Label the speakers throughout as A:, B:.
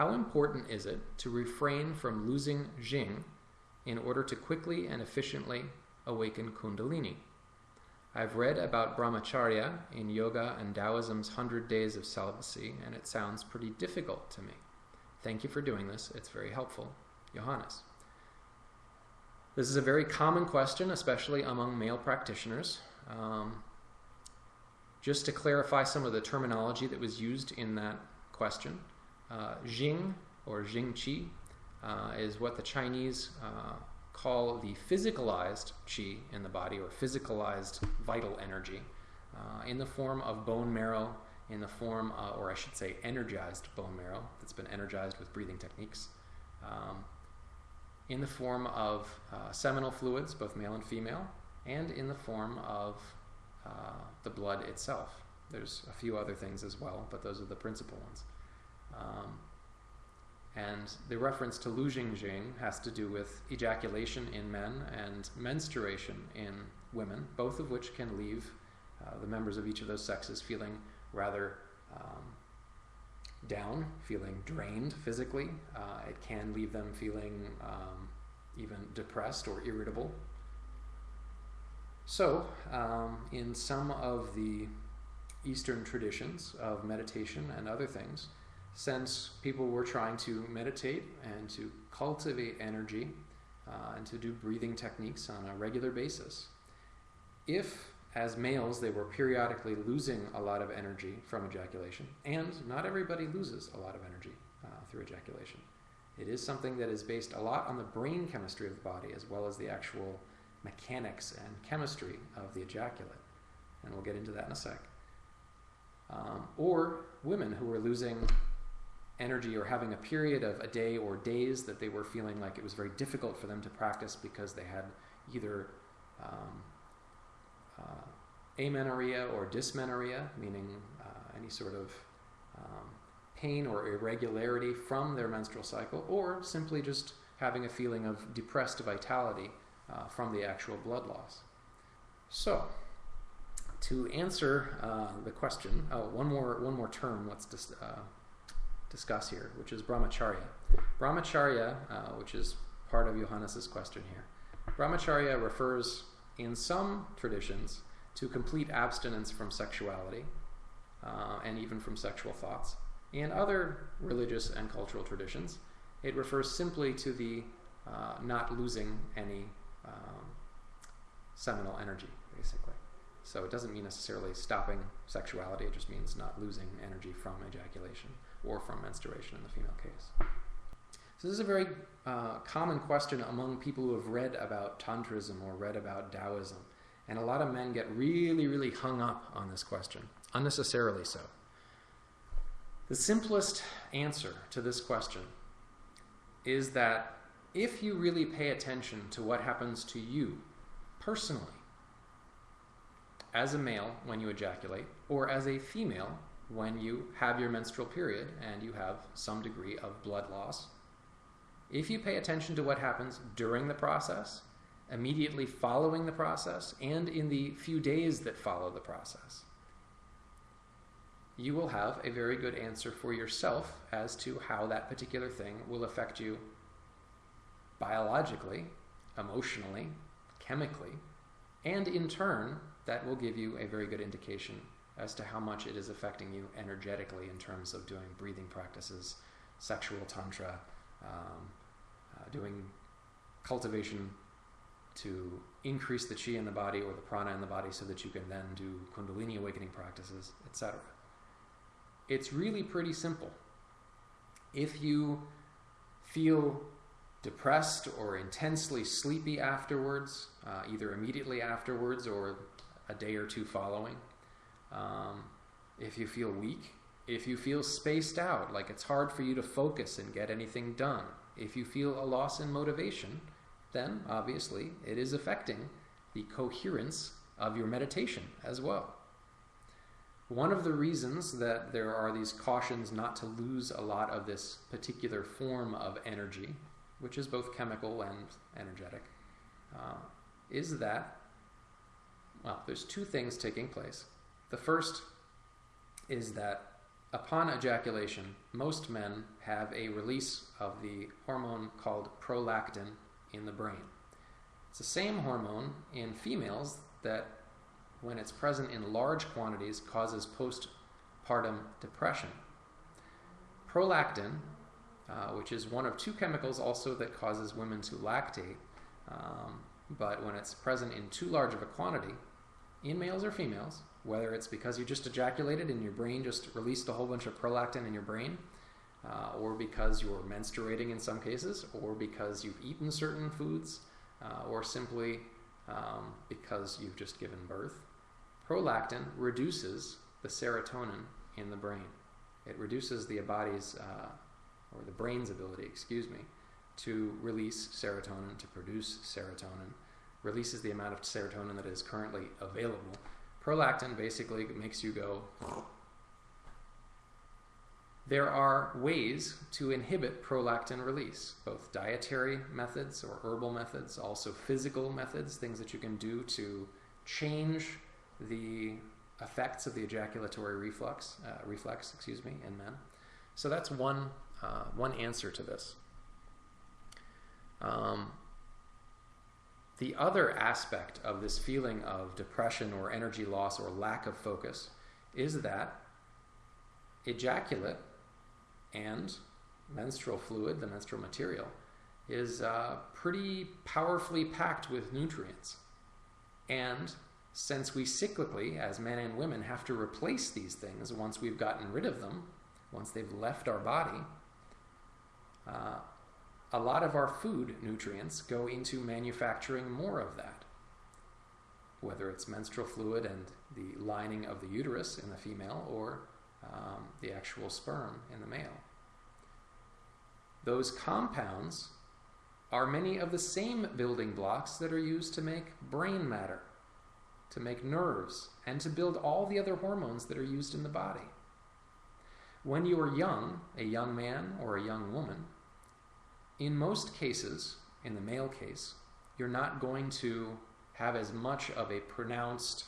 A: How important is it to refrain from losing Jing in order to quickly and efficiently awaken Kundalini? I've read about brahmacharya in yoga and Taoism's 100 days of celibacy, and it sounds pretty difficult to me. Thank you for doing this. It's very helpful. Johannes. This is a very common question, especially among male practitioners. Just to clarify some of the terminology that was used in that question, Jing or Jing Qi is what the Chinese call the physicalized qi in the body, or physicalized vital energy, in the form of bone marrow, in the form, or I should say energized bone marrow that's been energized with breathing techniques, in the form of seminal fluids, both male and female, and in the form of the blood itself. There's a few other things as well, but those are the principal ones. And the reference to Lu Jing Jing has to do with ejaculation in men and menstruation in women, both of which can leave the members of each of those sexes feeling rather down, feeling drained physically. It can leave them feeling even depressed or irritable. So, in some of the Eastern traditions of meditation and other things, since people were trying to meditate and to cultivate energy and to do breathing techniques on a regular basis, if, as males, they were periodically losing a lot of energy from ejaculation, and not everybody loses a lot of energy through ejaculation. It is something that is based a lot on the brain chemistry of the body, as well as the actual mechanics and chemistry of the ejaculate. And we'll get into that in a sec. Or women who were losing energy or having a period of a day or days that they were feeling like it was very difficult for them to practice because they had either amenorrhea or dysmenorrhea, meaning any sort of pain or irregularity from their menstrual cycle, or simply just having a feeling of depressed vitality from the actual blood loss. So, to answer the question, one more term let's discuss here, which is brahmacharya. Brahmacharya, which is part of Johannes's question here. Brahmacharya refers, in some traditions, to complete abstinence from sexuality and even from sexual thoughts. In other religious and cultural traditions, it refers simply to the not losing any seminal energy, basically. So it doesn't mean necessarily stopping sexuality, it just means not losing energy from ejaculation or from menstruation in the female case. So this is a very common question among people who have read about Tantrism or read about Taoism. And a lot of men get really, really hung up on this question, unnecessarily so. The simplest answer to this question is that if you really pay attention to what happens to you personally, as a male when you ejaculate, or as a female when you have your menstrual period and you have some degree of blood loss, if you pay attention to what happens during the process, immediately following the process, and in the few days that follow the process, you will have a very good answer for yourself as to how that particular thing will affect you biologically, emotionally, chemically, and in turn, that will give you a very good indication as to how much it is affecting you energetically in terms of doing breathing practices, sexual tantra, doing cultivation to increase the chi in the body or the prana in the body so that you can then do Kundalini awakening practices, etc. It's really pretty simple. If you feel depressed or intensely sleepy afterwards, either immediately afterwards or a day or two following, if you feel weak, if you feel spaced out, like it's hard for you to focus and get anything done, if you feel a loss in motivation, then obviously it is affecting the coherence of your meditation as well. One of the reasons that there are these cautions not to lose a lot of this particular form of energy, which is both chemical and energetic, is that, well, there's two things taking place. The first is that upon ejaculation, most men have a release of the hormone called prolactin in the brain. It's the same hormone in females that, when it's present in large quantities, causes postpartum depression. Prolactin, which is one of two chemicals also that causes women to lactate, but when it's present in too large of a quantity, in males or females, whether it's because you just ejaculated and your brain just released a whole bunch of prolactin in your brain, or because you're menstruating in some cases, or because you've eaten certain foods, or simply because you've just given birth, prolactin reduces the serotonin in the brain. It reduces the body's, or the brain's ability, to release serotonin, to produce serotonin, releases the amount of serotonin that is currently available. Prolactin basically makes you go. There are ways to inhibit prolactin release, both dietary methods or herbal methods, also physical methods, things that you can do to change the effects of the ejaculatory reflex, in men. So that's one answer to this. The other aspect of this feeling of depression or energy loss or lack of focus is that ejaculate and menstrual fluid, the menstrual material, is pretty powerfully packed with nutrients. And since we cyclically, as men and women, have to replace these things once we've gotten rid of them, once they've left our body, a lot of our food nutrients go into manufacturing more of that, whether it's menstrual fluid and the lining of the uterus in the female, or the actual sperm in the male. Those compounds are many of the same building blocks that are used to make brain matter, to make nerves, and to build all the other hormones that are used in the body. When you are young, a young man or a young woman, in most cases, in the male case, you're not going to have as much of a pronounced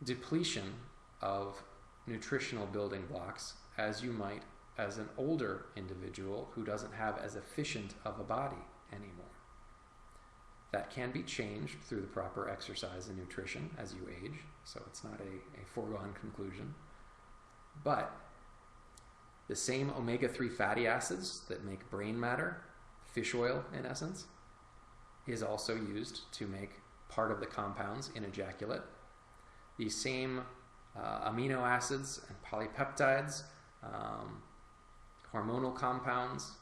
A: depletion of nutritional building blocks as you might as an older individual who doesn't have as efficient of a body anymore. That can be changed through the proper exercise and nutrition as you age, so it's not a foregone conclusion. But the same omega-3 fatty acids that make brain matter, fish oil in essence, is also used to make part of the compounds in ejaculate. These same amino acids and polypeptides, hormonal compounds,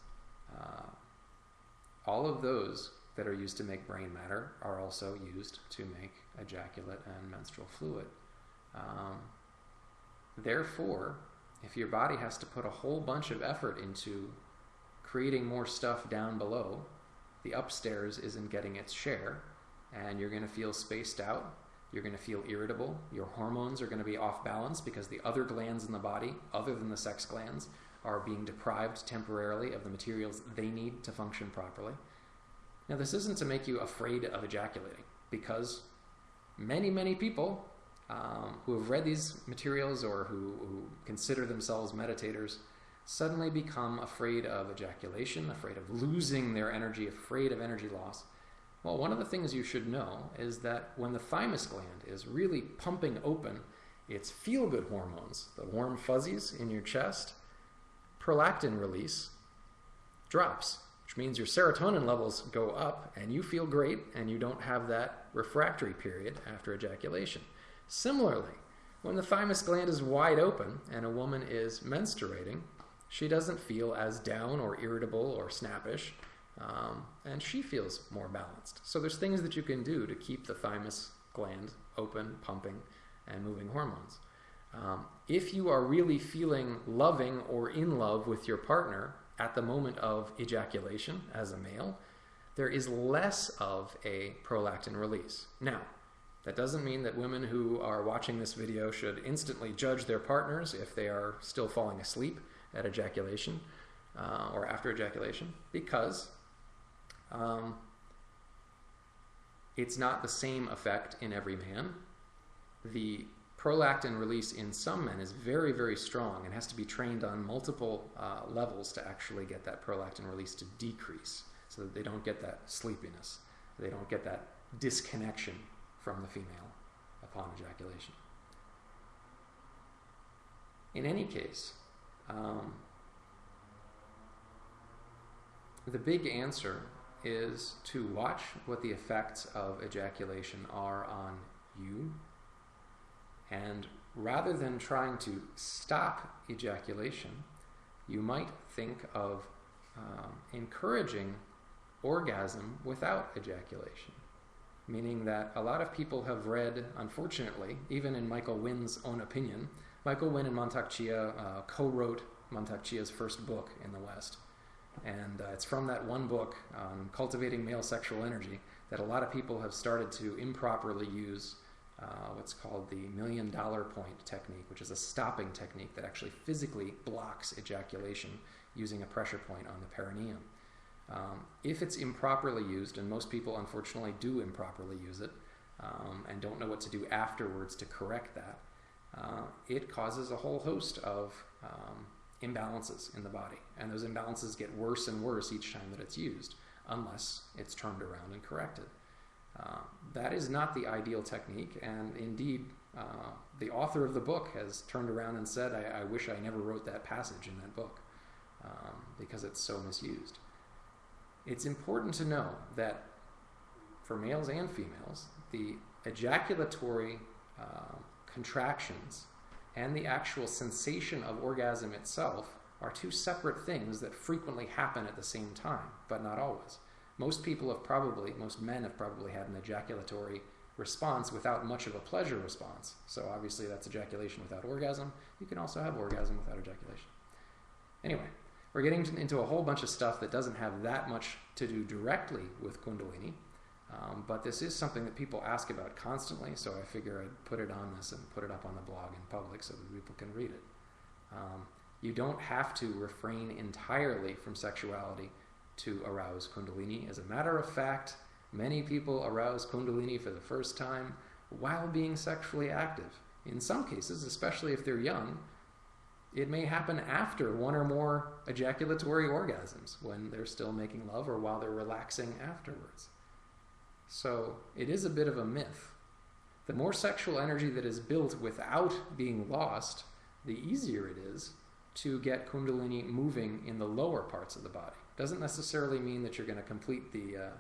A: all of those that are used to make brain matter are also used to make ejaculate and menstrual fluid. Therefore, if your body has to put a whole bunch of effort into creating more stuff down below, the upstairs isn't getting its share, and you're going to feel spaced out, you're going to feel irritable, your hormones are going to be off balance because the other glands in the body, other than the sex glands, are being deprived temporarily of the materials they need to function properly. Now, this isn't to make you afraid of ejaculating, because many, many people who have read these materials or who consider themselves meditators suddenly become afraid of ejaculation, afraid of losing their energy, afraid of energy loss. Well, one of the things you should know is that when the thymus gland is really pumping open its feel-good hormones, the warm fuzzies in your chest, prolactin release drops, which means your serotonin levels go up and you feel great and you don't have that refractory period after ejaculation. Similarly, when the thymus gland is wide open and a woman is menstruating, she doesn't feel as down or irritable or snappish, and she feels more balanced. So there's things that you can do to keep the thymus gland open, pumping, and moving hormones. If you are really feeling loving or in love with your partner at the moment of ejaculation as a male, there is less of a prolactin release. Now, that doesn't mean that women who are watching this video should instantly judge their partners if they are still falling asleep at ejaculation or after ejaculation, because it's not the same effect in every man. The prolactin release in some men is very, very strong and has to be trained on multiple levels to actually get that prolactin release to decrease so that they don't get that sleepiness. They don't get that disconnection from the female upon ejaculation. In any case, the big answer is to watch what the effects of ejaculation are on you, and rather than trying to stop ejaculation, you might think of encouraging orgasm without ejaculation. Meaning that a lot of people have read, unfortunately, even in Michael Wynn's own opinion, Michael Wynn and Mantak Chia co-wrote Mantak Chia's first book in the West. And it's from that one book on cultivating male sexual energy that a lot of people have started to improperly use what's called the $1 million point technique, which is a stopping technique that actually physically blocks ejaculation using a pressure point on the perineum. If it's improperly used, and most people unfortunately do improperly use it and don't know what to do afterwards to correct that, it causes a whole host of imbalances in the body. And those imbalances get worse and worse each time that it's used, unless it's turned around and corrected. That is not the ideal technique, and indeed, the author of the book has turned around and said, I wish I never wrote that passage in that book, because it's so misused. It's important to know that for males and females, the ejaculatory contractions and the actual sensation of orgasm itself are two separate things that frequently happen at the same time, but not always. Most men have probably had an ejaculatory response without much of a pleasure response. So obviously that's ejaculation without orgasm. You can also have orgasm without ejaculation. Anyway, we're getting into a whole bunch of stuff that doesn't have that much to do directly with Kundalini, but this is something that people ask about constantly, so I figure I'd put it on this and put it up on the blog in public so that people can read it. You don't have to refrain entirely from sexuality to arouse Kundalini. As a matter of fact, many people arouse Kundalini for the first time while being sexually active. In some cases, especially if they're young, it may happen after one or more ejaculatory orgasms, when they're still making love or while they're relaxing afterwards. So it is a bit of a myth. The more sexual energy that is built without being lost, the easier it is to get Kundalini moving in the lower parts of the body. Doesn't necessarily mean that you're going to complete the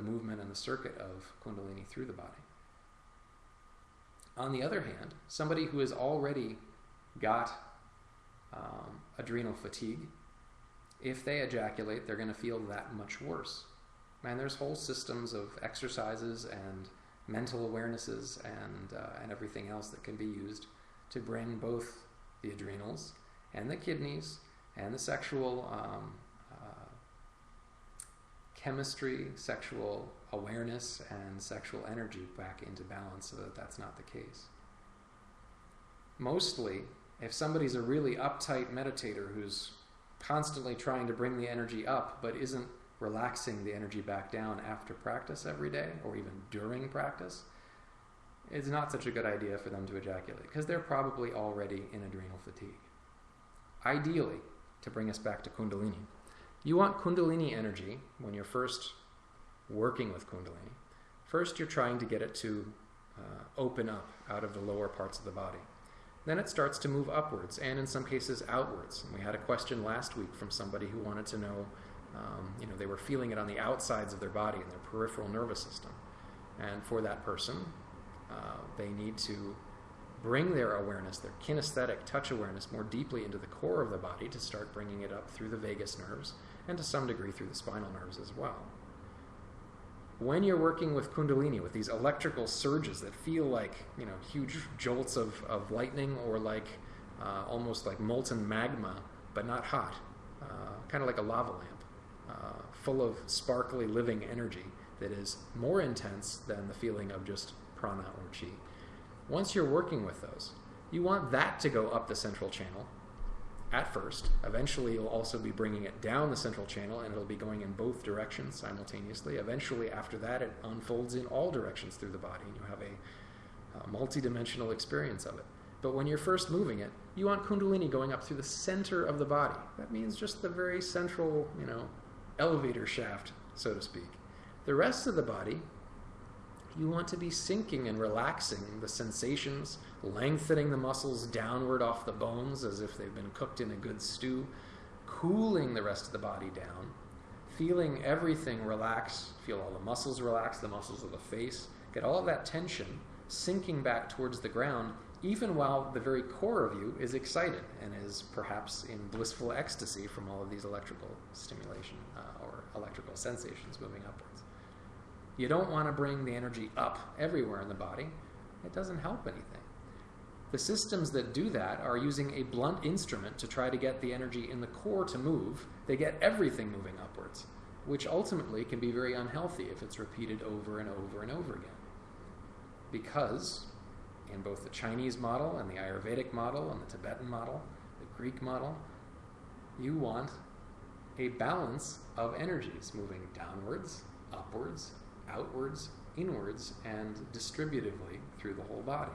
A: movement and the circuit of Kundalini through the body. On the other hand, somebody who has already got adrenal fatigue, if they ejaculate, they're going to feel that much worse. And there's whole systems of exercises and mental awarenesses and everything else that can be used to bring both the adrenals and the kidneys and the sexual chemistry, sexual awareness, and sexual energy back into balance so that that's not the case. Mostly, if somebody's a really uptight meditator who's constantly trying to bring the energy up but isn't relaxing the energy back down after practice every day or even during practice, it's not such a good idea for them to ejaculate because they're probably already in adrenal fatigue. Ideally, to bring us back to Kundalini, you want Kundalini energy when you're first working with Kundalini. First, you're trying to get it to open up out of the lower parts of the body. Then it starts to move upwards and in some cases outwards. And we had a question last week from somebody who wanted to know, they were feeling it on the outsides of their body in their peripheral nervous system. And for that person, they need to bring their awareness, their kinesthetic touch awareness, more deeply into the core of the body to start bringing it up through the vagus nerves and to some degree through the spinal nerves as well. When you're working with Kundalini, with these electrical surges that feel like huge jolts of lightning or like almost like molten magma, but not hot, kind of like a lava lamp, full of sparkly living energy that is more intense than the feeling of just prana or chi. Once you're working with those, you want that to go up the central channel at first. Eventually, you'll also be bringing it down the central channel, and it'll be going in both directions simultaneously. Eventually, after that, it unfolds in all directions through the body, and you have a multi-dimensional experience of it. But when you're first moving it, you want Kundalini going up through the center of the body. That means just the very central, elevator shaft, so to speak. The rest of the body, you want to be sinking and relaxing the sensations, lengthening the muscles downward off the bones as if they've been cooked in a good stew, cooling the rest of the body down, feeling everything relax, feel all the muscles relax, the muscles of the face, get all of that tension sinking back towards the ground, even while the very core of you is excited and is perhaps in blissful ecstasy from all of these electrical stimulation or electrical sensations moving upwards. You don't want to bring the energy up everywhere in the body. It doesn't help anything. The systems that do that are using a blunt instrument to try to get the energy in the core to move. They get everything moving upwards, which ultimately can be very unhealthy if it's repeated over and over and over again. Because in both the Chinese model and the Ayurvedic model and the Tibetan model, the Greek model, you want a balance of energies moving downwards, upwards, outwards, inwards, and distributively through the whole body.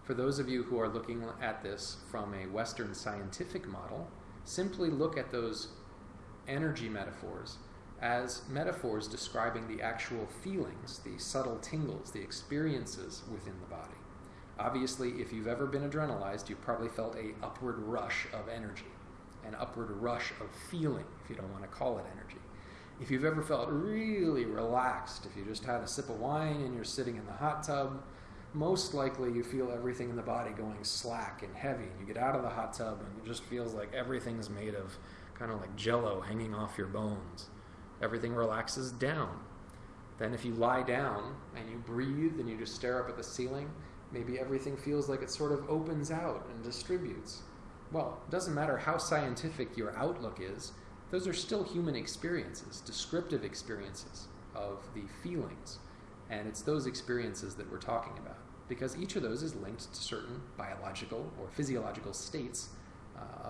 A: For those of you who are looking at this from a Western scientific model, simply look at those energy metaphors as metaphors describing the actual feelings, the subtle tingles, the experiences within the body. Obviously, if you've ever been adrenalized, you've probably felt an upward rush of energy, an upward rush of feeling, if you don't want to call it energy. If you've ever felt really relaxed, if you just had a sip of wine and you're sitting in the hot tub, most likely you feel everything in the body going slack and heavy, and you get out of the hot tub and it just feels like everything's made of kind of like jello hanging off your bones. Everything relaxes down. Then if you lie down and you breathe and you just stare up at the ceiling, maybe everything feels like it sort of opens out and distributes. Well, it doesn't matter how scientific your outlook is, those are still human experiences, descriptive experiences of the feelings. And it's those experiences that we're talking about, because each of those is linked to certain biological or physiological states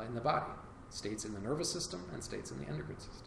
A: in the body, states in the nervous system and states in the endocrine system.